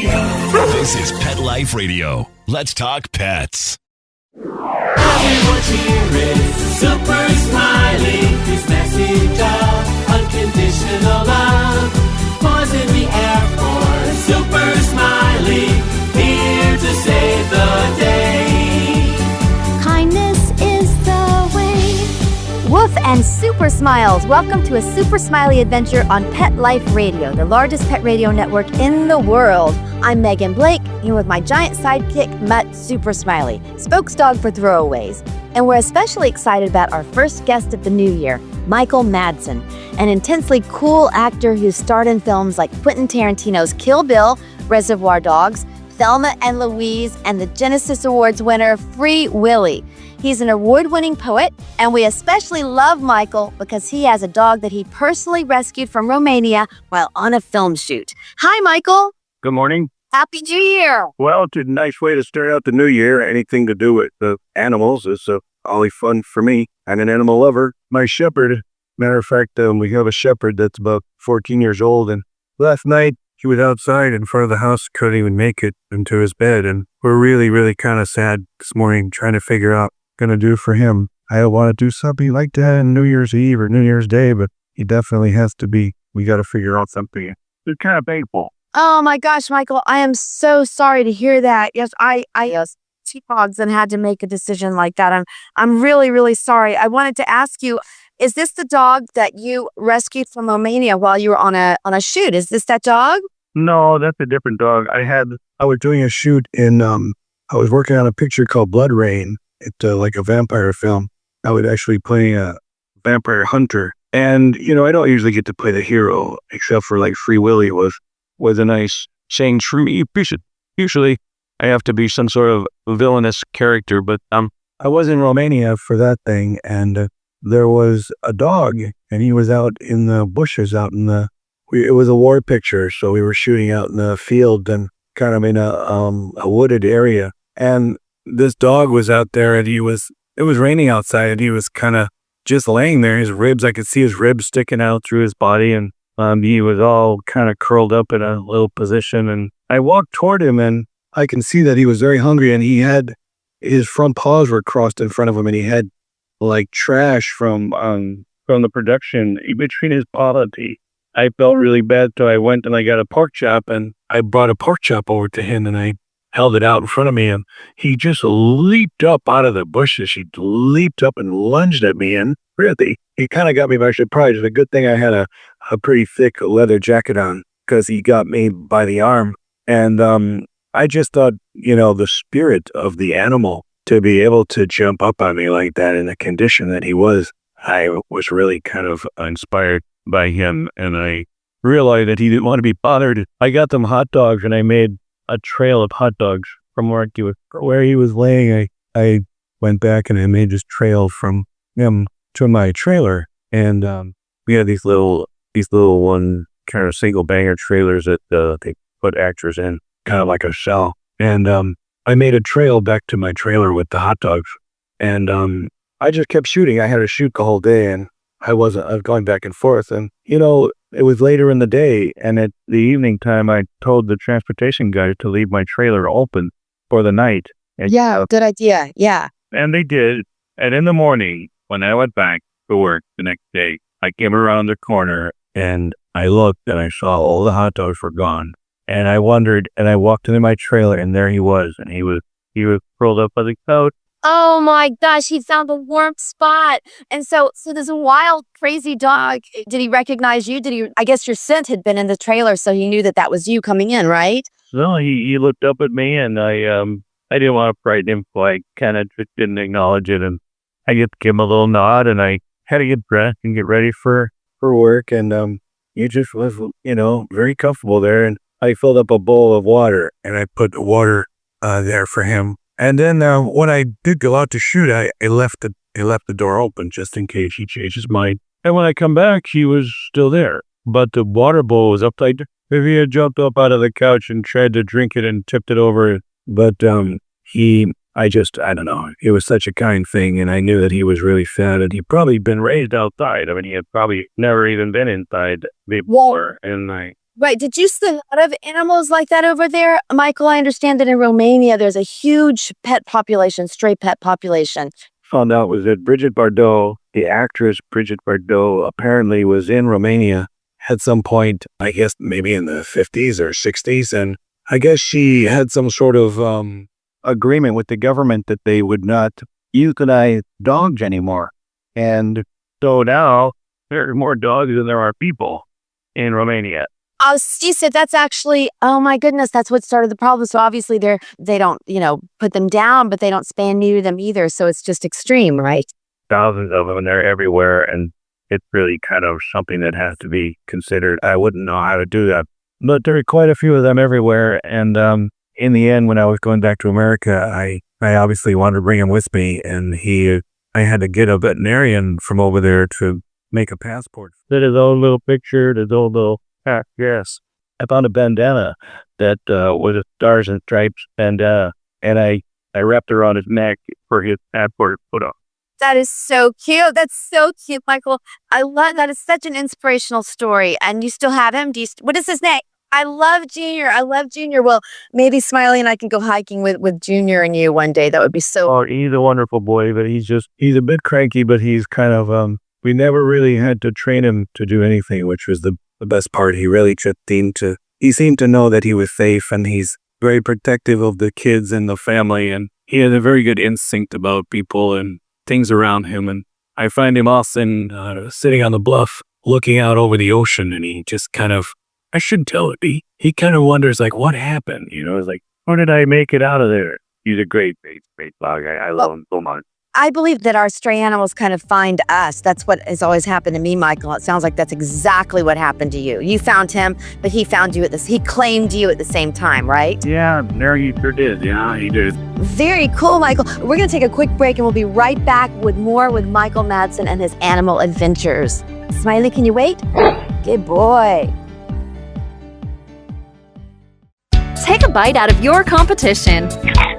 This is Pet Life Radio. Let's talk pets. Everyone here is Super Smiley. His message of unconditional love was in the air for Super Smiley. Here to save the day. Kindness is the way. Woof and Super Smiles. Welcome to a Super Smiley Adventure on Pet Life Radio, the largest pet radio network in the world. I'm Megan Blake, here with my giant sidekick, Mutt Super Smiley, spokesdog for Throwaways. And we're especially excited about our first guest of the new year, Michael Madsen, an intensely cool actor who starred in films like Quentin Tarantino's Kill Bill, Reservoir Dogs, Thelma and Louise, and the Genesis Awards winner, Free Willy. He's an award-winning poet, and we especially love Michael because he has a dog that he personally rescued from Romania while on a film shoot. Hi, Michael. Good morning. Happy New Year. Well, it's a nice way to start out the new year. Anything to do with the animals is always fun for me. I'm an animal lover. My shepherd, matter of fact, we have a shepherd that's about 14 years old. And last night, he was outside in front of the house, couldn't even make it into his bed. And we're really, really kind of sad this morning trying to figure out what we're going to do for him. I want to do something like that on New Year's Eve or New Year's Day, but he definitely has to be. We got to figure out something. It's kind of painful. Oh my gosh, Michael, I am so sorry to hear that. Yes, I two dogs and had to make a decision like that. I'm really, really sorry. I wanted to ask you, is this the dog that you rescued from Romania while you were on a shoot? Is this that dog? No, that's a different dog. I was doing a shoot in, I was working on a picture called Blood Rain. It's like a vampire film. I was actually playing a vampire hunter. And, I don't usually get to play the hero, except for like Free Willy was a nice change for me. Usually I have to be some sort of villainous character, but I was in Romania for that thing, and there was a dog, and he was out in the bushes, it was a war picture, so we were shooting out in the field and kind of in a wooded area, and this dog was out there, and it was raining outside, and he was kind of just laying there. His ribs, I could see his ribs sticking out through his body, and he was all kind of curled up in a little position, and I walked toward him, and I can see that he was very hungry, and he had his front paws were crossed in front of him, and he had like trash from the production between his paw teeth. I felt really bad, so I went and I got a pork chop, and I brought a pork chop over to him, and I held it out in front of me, and he just leaped up out of the bushes. He leaped up and lunged at me, and really, he kind of got me by surprise. It's a good thing I had a pretty thick leather jacket on, because he got me by the arm. And I just thought, the spirit of the animal to be able to jump up on me like that in the condition that he was, I was really kind of inspired by him. And I realized that he didn't want to be bothered. I got them hot dogs, and I made a trail of hot dogs from where he was laying. I went back and I made this trail from him to my trailer. And we had these little one kind of single banger trailers that they put actors in, kind of like a cell. And I made a trail back to my trailer with the hot dogs. And I just kept shooting. I had to shoot the whole day, and I was going back and forth. And, it was later in the day, and at the evening time, I told the transportation guy to leave my trailer open for the night. And, Yeah, good idea. Yeah. and they did. And in the morning, when I went back to work the next day, I came around the corner, and I looked, and I saw all the hot dogs were gone. And I wondered, and I walked into my trailer, and there he was, and he was curled up on the couch. Oh my gosh, he found a warm spot. And so this wild, crazy dog, did he recognize you? I guess your scent had been in the trailer, so he knew that was you coming in, right? So he looked up at me, and I didn't want to frighten him, so I kind of just didn't acknowledge it. And I just gave him a little nod, and I had to get dressed and get ready for work. And he just was, very comfortable there. And I filled up a bowl of water, and I put the water there for him. And then when I did go out to shoot, I left the door open just in case he changed his mind. And when I come back, he was still there, but the water bowl was upside down. If he had jumped up out of the couch and tried to drink it and tipped it over, but I don't know. It was such a kind thing, and I knew that he was really fed, and he'd probably been raised outside. I mean, he had probably never even been inside before, and Right. Did you see a lot of animals like that over there? Michael, I understand that in Romania, there's a huge pet population, stray pet population. Found out was that Bridget Bardot, the actress Bridget Bardot, apparently was in Romania at some point, I guess maybe in the 50s or 60s. And I guess she had some sort of agreement with the government that they would not euthanize dogs anymore. And so now there are more dogs than there are people in Romania. Oh, she said that's actually, oh my goodness, that's what started the problem. So obviously they don't, put them down, but they don't spay and neuter them either. So it's just extreme, right? Thousands of them, and they're everywhere. And it's really kind of something that has to be considered. I wouldn't know how to do that, but there are quite a few of them everywhere. And in the end, when I was going back to America, I obviously wanted to bring him with me, and I had to get a veterinarian from over there to make a passport. Did his own little picture, his own little yes. I found a bandana that was a Stars and Stripes bandana, and I wrapped her on his neck for his passport photo. That is so cute. That's so cute, Michael. I love that. It's such an inspirational story. And you still have him? What is his name? I love Junior. I love Junior. Well, maybe Smiley and I can go hiking with Junior and you one day. That would be so. Oh, he's a wonderful boy, but he's a bit cranky, but he's kind of, we never really had to train him to do anything, which was the best part. He really just seemed to know that he was safe, and he's very protective of the kids and the family, and he has a very good instinct about people and things around him. And I find him often sitting on the bluff looking out over the ocean, and he just kind of, I should tell it, he kind of wonders, like, what happened? It's like, how did I make it out of there? He's a great dog. I love him so much. I believe that our stray animals kind of find us. That's what has always happened to me, Michael. It sounds like that's exactly what happened to you. You found him, but he found you he claimed you at the same time, right? Yeah, there he sure did. Yeah, he did. Very cool, Michael. We're going to take a quick break, and we'll be right back with more with Michael Madsen and his animal adventures. Smiley, can you wait? Good boy. Take a bite out of your competition.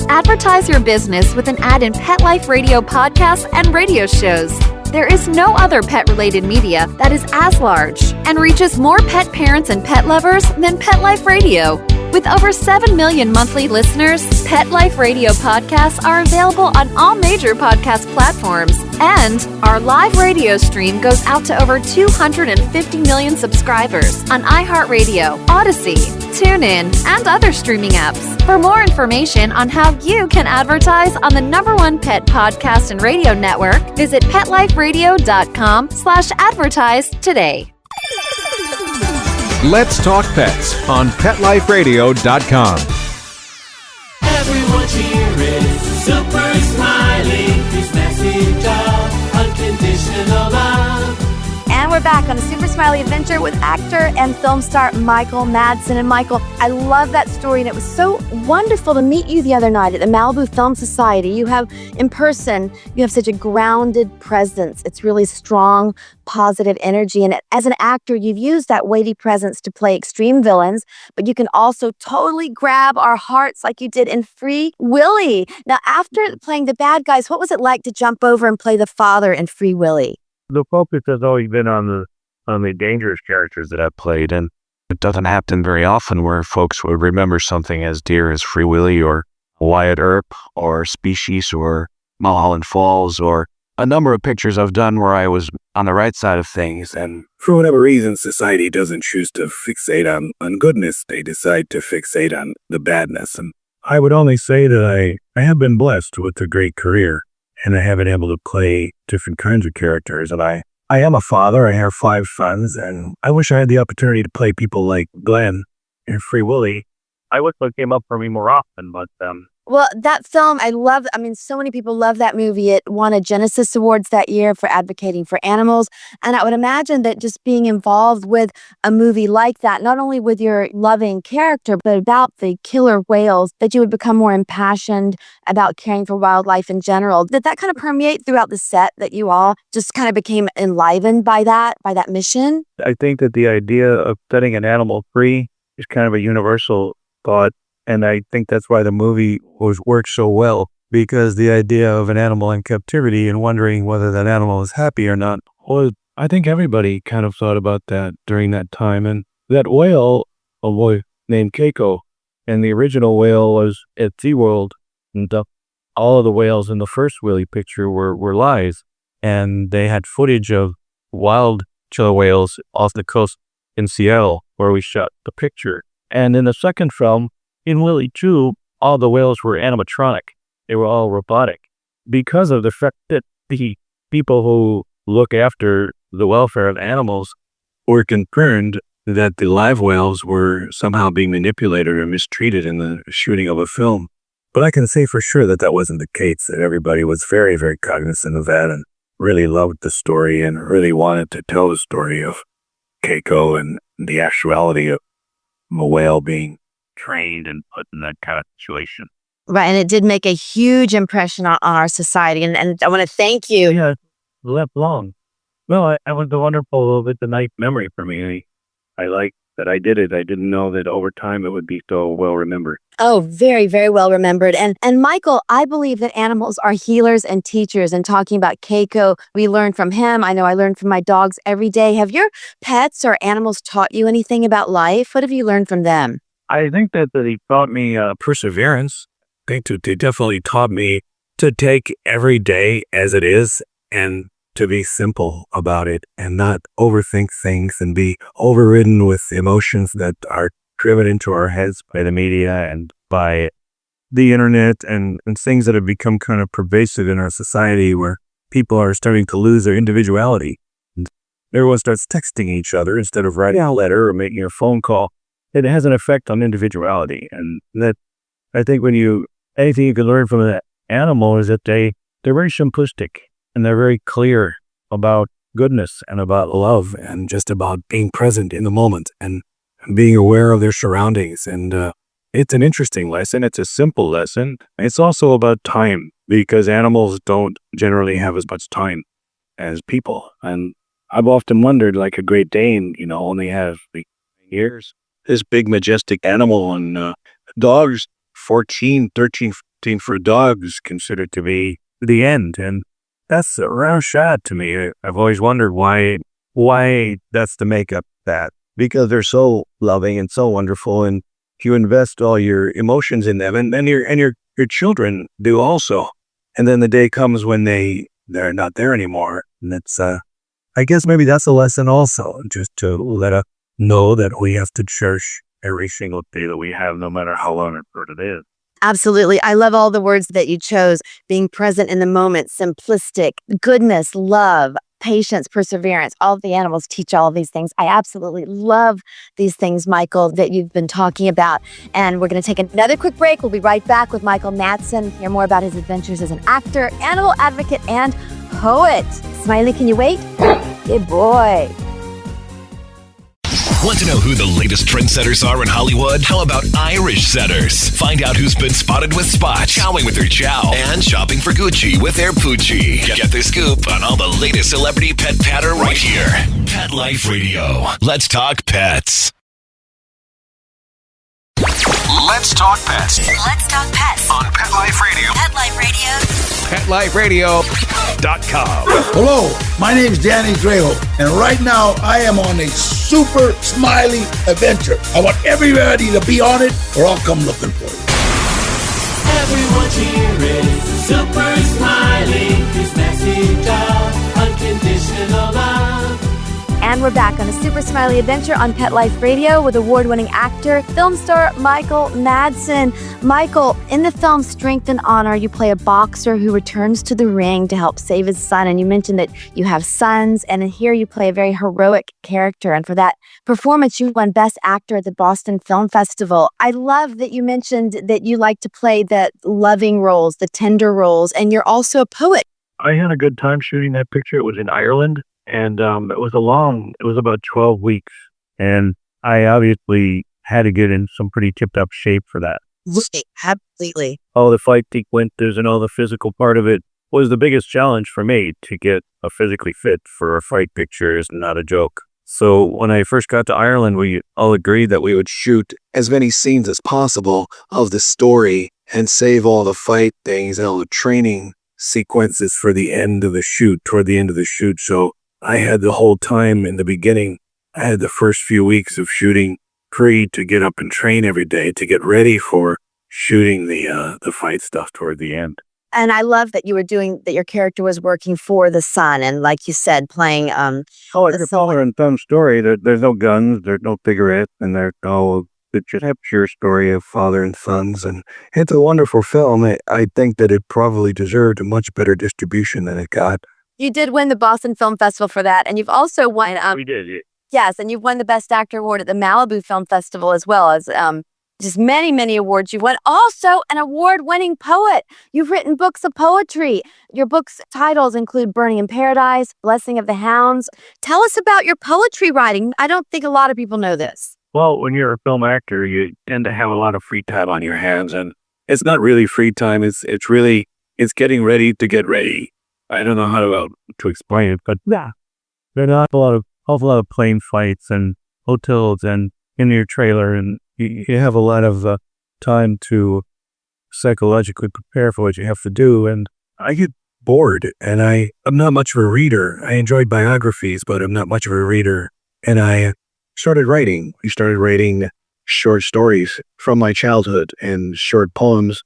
Advertise your business with an ad in Pet Life Radio podcasts and radio shows. There is no other pet-related media that is as large and reaches more pet parents and pet lovers than Pet Life Radio. With over 7 million monthly listeners, Pet Life Radio podcasts are available on all major podcast platforms, and our live radio stream goes out to over 250 million subscribers on iHeartRadio, Odyssey, TuneIn, and other streaming apps. For more information on how you can advertise on the #1 pet podcast and radio network, visit PetLifeRadio.com/advertise today. Let's Talk Pets on PetLifeRadio.com. Everyone cheering, Super Smiley, his message of unconditional love. And we're back on a Super Smiley Adventure with actor and film star Michael Madsen. And Michael, I love that story, and it was so wonderful to meet you the other night at the Malibu Film Society. You have, in person, you have such a grounded presence. It's really strong, positive energy. And as an actor, you've used that weighty presence to play extreme villains, but you can also totally grab our hearts like you did in Free Willy. Now, after playing the bad guys, what was it like to jump over and play the father in Free Willy? The focus has always been on the dangerous characters that I've played, and it doesn't happen very often where folks would remember something as dear as Free Willy or Wyatt Earp or Species or Mulholland Falls or a number of pictures I've done where I was on the right side of things. And for whatever reason, society doesn't choose to fixate on goodness. They decide to fixate on the badness. And I would only say that I have been blessed with a great career, and I have been able to play different kinds of characters. And I am a father. I have 5 sons, and I wish I had the opportunity to play people like Glenn and Free Willy. I wish it came up for me more often, but Well, that film, so many people love that movie. It won a Genesis Awards that year for advocating for animals. And I would imagine that just being involved with a movie like that, not only with your loving character, but about the killer whales, that you would become more impassioned about caring for wildlife in general. Did that kind of permeate throughout the set, that you all just kind of became enlivened by that mission? I think that the idea of setting an animal free is kind of a universal thought. And I think that's why the movie worked so well, because the idea of an animal in captivity and wondering whether that animal is happy or not, I think everybody kind of thought about that during that time. And that whale a boy named Keiko. And the original whale was at SeaWorld. And all of the whales in the first Willy picture were lies. And they had footage of wild killer whales off the coast in Seattle where we shot the picture. And in the second film, in Willy 2, all the whales were animatronic. They were all robotic because of the fact that the people who look after the welfare of animals were concerned that the live whales were somehow being manipulated or mistreated in the shooting of a film. But I can say for sure that that wasn't the case, that everybody was very, very cognizant of that and really loved the story and really wanted to tell the story of Keiko and the actuality of a whale being trained and put in that kind of situation. Right, and it did make a huge impression on our society, and I want to thank you. Yeah, left long. Well, I was a wonderful, it's a nice memory for me. I like that I did it. I didn't know that over time it would be so well remembered. Oh, very, very well remembered. And Michael, I believe that animals are healers and teachers. And talking about Keiko, we learn from him. I know I learn from my dogs every day. Have your pets or animals taught you anything about life? What have you learned from them? I think that they taught me perseverance. I think they definitely taught me to take every day as it is and to be simple about it and not overthink things and be overridden with emotions that are driven into our heads by the media and by the internet and things that have become kind of pervasive in our society where people are starting to lose their individuality. And everyone starts texting each other instead of writing a letter or making a phone call. It has an effect on individuality. And that, I think anything you can learn from an animal is that they're very simplistic. And they're very clear about goodness and about love and just about being present in the moment and being aware of their surroundings. And it's an interesting lesson. It's a simple lesson. It's also about time because animals don't generally have as much time as people. And I've often wondered, like a Great Dane, only have years. This big, majestic animal and dogs, 13, 14 for dogs considered to be the end. And that's a round shot to me. I've always wondered why that's the makeup that, because they're so loving and so wonderful, and you invest all your emotions in them, and your children do also. And then the day comes when they're not there anymore, and that's I guess maybe that's a lesson also, just to let us know that we have to cherish every single day that we have, no matter how long or short it is. Absolutely. I love all the words that you chose. Being present in the moment, simplistic, goodness, love, patience, perseverance. All of the animals teach all of these things. I absolutely love these things, Michael, that you've been talking about. And we're going to take another quick break. We'll be right back with Michael Madsen, hear more about his adventures as an actor, animal advocate, and poet. Smiley, can you wait? Good boy. Want to know who the latest trendsetters are in Hollywood? How about Irish setters? Find out who's been spotted with spots, chowing with their chow, and shopping for Gucci with their Poochie. Get the scoop on all the latest celebrity pet patter right here. Pet Life Radio. Let's talk pets. Let's talk pets Let's talk pets on Pet Life Radio. Pet Life Radio. PetLifeRadio.com. Hello, my name is Danny Trejo, and right now I am on a Super Smiley Adventure. I want everybody to be on it, or I'll come looking for you. Everyone cheering, Super Smiley, his message of unconditional love. And we're back on a Super Smiley Adventure on Pet Life Radio with award-winning actor, film star Michael Madsen. Michael, in the film Strength and Honor, you play a boxer who returns to the ring to help save his son. And you mentioned that you have sons, and here you play a very heroic character. And for that performance, you won Best Actor at the Boston Film Festival. I love that you mentioned that you like to play the loving roles, the tender roles, and you're also a poet. I had a good time shooting that picture. It was in Ireland. And it was about 12 weeks. And I obviously had to get in some pretty tip-top shape for that. Absolutely. All the fight sequences and all the physical part of it was the biggest challenge for me. To get a physically fit for a fight picture is not a joke. So when I first got to Ireland, we all agreed that we would shoot as many scenes as possible of the story and save all the fight things and all the training sequences for the end of the shoot, toward the end of the shoot. So I had the whole time in the beginning, I had the first few weeks of shooting Scre to get up and train every day to get ready for shooting the fight stuff toward the end. And I love that your character was working for the son, and like you said, playing It's a father and son story. There's no guns, there's no cigarettes, and it just a pure story of father and sons, and it's a wonderful film. I think that it probably deserved a much better distribution than it got. You did win the Boston Film Festival for that, and you've also won. We did, yeah. Yes, and you've won the Best Actor award at the Malibu Film Festival, as well as just many, many awards. You've won also an award-winning poet. You've written books of poetry. Your books' titles include Burning in Paradise, Blessing of the Hounds. Tell us about your poetry writing. I don't think a lot of people know this. Well, when you're a film actor, you tend to have a lot of free time on your hands, and it's not really free time. It's getting ready to get ready. I don't know how to explain it, but yeah, there are not awful lot of plane fights and hotels and in your trailer, and you have a lot of time to psychologically prepare for what you have to do. And I get bored, and I'm not much of a reader. I enjoyed biographies, but I'm not much of a reader. And I started writing. We started writing short stories from my childhood and short poems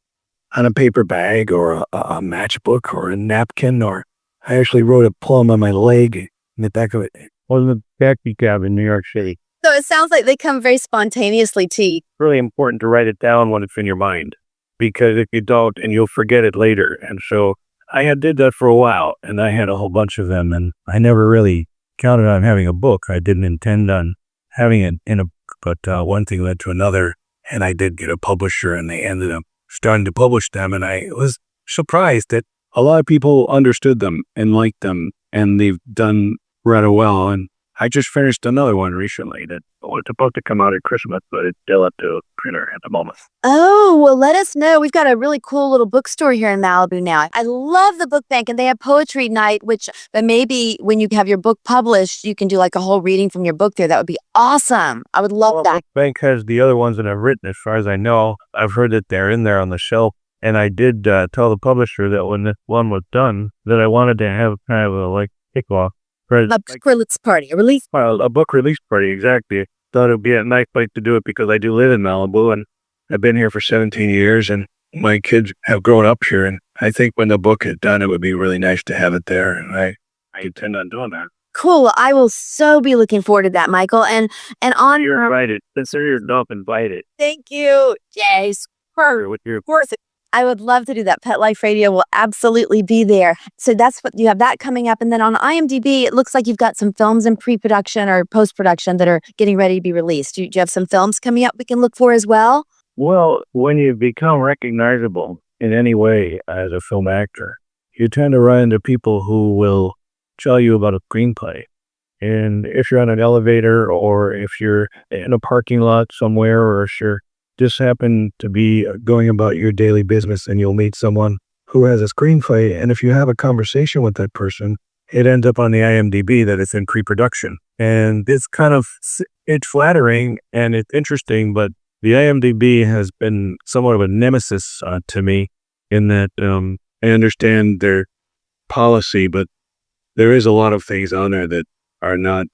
on a paper bag or a matchbook or a napkin, or I actually wrote a poem on my leg in the back of it. Or in the taxi cab in New York City. So it sounds like they come very spontaneously to you. It's really important to write it down when it's in your mind, because if you don't, and you'll forget it later. And so I did that for a while, and I had a whole bunch of them, and I never really counted on having a book. I didn't intend on having it in a book, but one thing led to another, and I did get a publisher, and they ended up starting to publish them, and I was surprised that a lot of people understood them and liked them, and they've done rather well. And I just finished another one recently that was supposed to come out at Christmas, but it's still at the printer at the moment. Oh, well, let us know. We've got a really cool little bookstore here in Malibu now. I love the book bank, and they have poetry night, but maybe when you have your book published, you can do like a whole reading from your book there. That would be awesome. I would love that. Book bank has the other ones that I've written, as far as I know. I've heard that they're in there on the shelf, and I did tell the publisher that when this one was done, that I wanted to have kind of a kickoff. A book release party, a release. Well, a book release party, exactly. Thought it would be a nice place to do it because I do live in Malibu, and I've been here for 17 years, and my kids have grown up here. And I think when the book is done, it would be really nice to have it there. And I intend on doing that. Cool. I will so be looking forward to that, Michael. And on you're invited. Consider yourself invited. Thank you, Jay. Of course. I would love to do that. Pet Life Radio will absolutely be there. So that's what you have that coming up. And then on IMDb, it looks like you've got some films in pre-production or post-production that are getting ready to be released. Do you have some films coming up we can look for as well? Well, when you become recognizable in any way as a film actor, you tend to run into people who will tell you about a screenplay. And if you're on an elevator, or if you're in a parking lot somewhere, or if you're just happen to be going about your daily business, and you'll meet someone who has a screenplay, and if you have a conversation with that person, it ends up on the IMDb that it's in pre-production. And it's it's flattering and it's interesting, but the IMDb has been somewhat of a nemesis to me, in that I understand their policy, but there is a lot of things on there that are not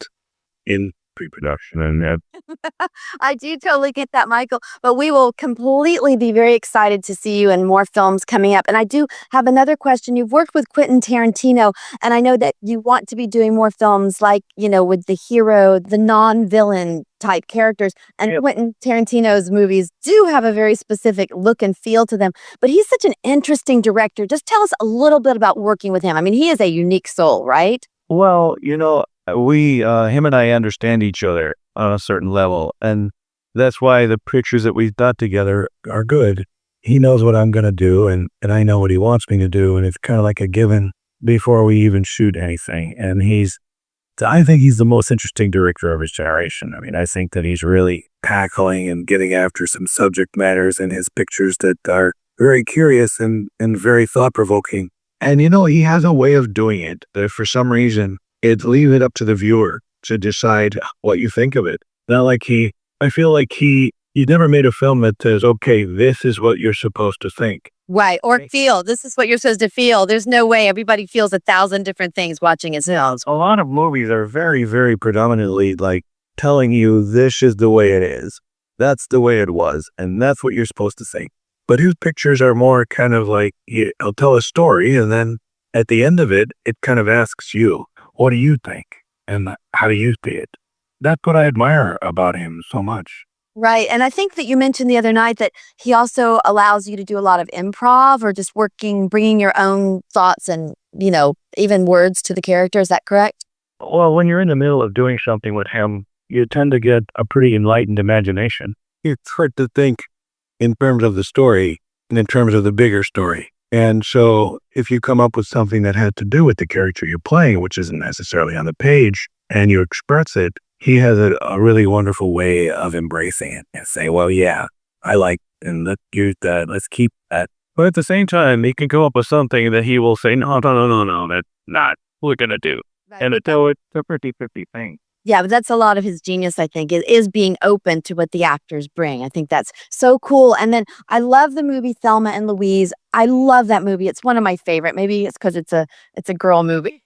in pre-production, and I do totally get that, Michael, but we will completely be very excited to see you in more films coming up. And I do have another question. You've worked with Quentin Tarantino, and I know that you want to be doing more films like, with the hero, the non-villain type characters. And yep. Quentin Tarantino's movies do have a very specific look and feel to them, but he's such an interesting director. Just tell us a little bit about working with him. I mean, he is a unique soul, right? Well, him and I understand each other on a certain level, and that's why the pictures that we've done together are good. He knows what I'm going to do, and I know what he wants me to do, and it's kind of like a given before we even shoot anything. And I think he's the most interesting director of his generation. I mean, I think that he's really tackling and getting after some subject matters in his pictures that are very curious and very thought-provoking. And, he has a way of doing it that for some reason, it leaves it up to the viewer to decide what you think of it. Not like I feel like he never made a film that says, okay, this is what you're supposed to think. Right. Or feel. This is what you're supposed to feel. There's no way everybody feels 1,000 different things watching his films. A lot of movies are very, very predominantly like telling you this is the way it is. That's the way it was, and that's what you're supposed to say. But his pictures are more kind of like, he'll tell a story, and then at the end of it, it kind of asks you, what do you think? And how do you see it? That's what I admire about him so much. Right. And I think that you mentioned the other night that he also allows you to do a lot of improv or just bringing your own thoughts and, even words to the character. Is that correct? Well, when you're in the middle of doing something with him, you tend to get a pretty enlightened imagination. It's hard to think in terms of the story and in terms of the bigger story. And so if you come up with something that had to do with the character you're playing, which isn't necessarily on the page, and you express it, he has a really wonderful way of embracing it and say, well, yeah, I like, and let's use that. Let's keep that. But at the same time, he can come up with something that he will say, no, that's not what we're going to do. Right. And it's a 50-50 thing. Yeah, but that's a lot of his genius, I think, is being open to what the actors bring. I think that's so cool. And then I love the movie Thelma and Louise. I love that movie. It's one of my favorite. Maybe it's because it's a girl movie.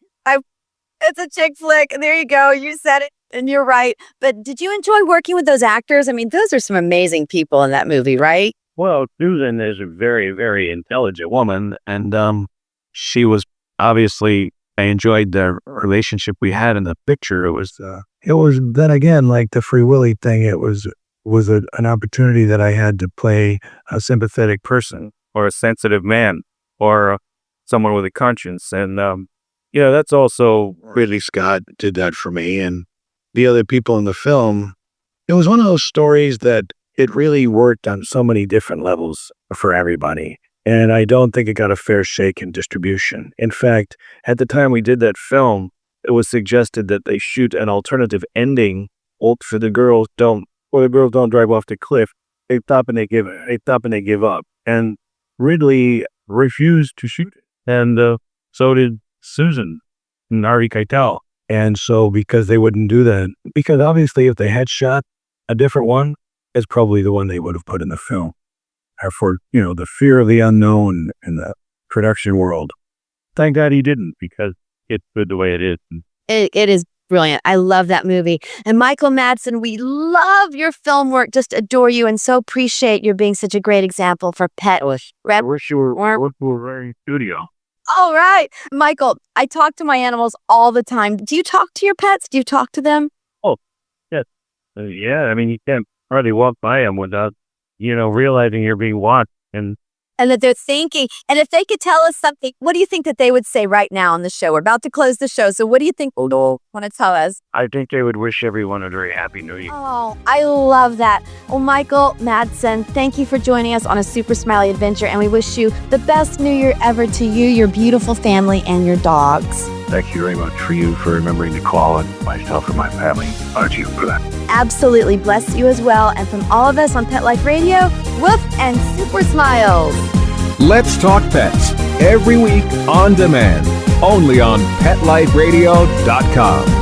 It's a chick flick. There you go. You said it. And you're right. But did you enjoy working with those actors? I mean, those are some amazing people in that movie, right? Well, Susan is a very, very intelligent woman. And she was obviously, I enjoyed the relationship we had in the picture. It was then again, like the Free Willy thing, it was an opportunity that I had to play a sympathetic person or a sensitive man or someone with a conscience. And, that's also Ridley Scott did that for me. And the other people in the film, it was one of those stories that it really worked on so many different levels for everybody. And I don't think it got a fair shake in distribution. In fact, at the time we did that film, it was suggested that they shoot an alternative ending for the girls don't drive off the cliff. They stop and they give up. And Ridley refused to shoot it. And so did Susan and Ari Keitel. And so because they wouldn't do that, because obviously if they had shot a different one, it's probably the one they would have put in the film. For, the fear of the unknown in the production world. Thank God he didn't, because it's good the way it is. It is brilliant. I love that movie. And Michael Madsen, we love your film work, just adore you, and so appreciate you being such a great example for pet. I wish you were in studio. All right. Michael, I talk to my animals all the time. Do you talk to your pets? Do you talk to them? Oh, yes. Yeah, I mean, you can't hardly walk by them without, realizing you're being watched. And that they're thinking. And if they could tell us something, what do you think that they would say right now on the show? We're about to close the show. So what do you think want to tell us? I think they would wish everyone a very happy New Year. Oh, I love that. Well, Michael Madsen, thank you for joining us on a Super Smiley Adventure. And we wish you the best New Year ever to you, your beautiful family, and your dogs. Thank you very much for remembering to call, and myself and my family honor you for that. Absolutely. Bless you as well. And from all of us on Pet Life Radio, woof and super smiles. Let's Talk Pets every week on demand, only on PetLifeRadio.com.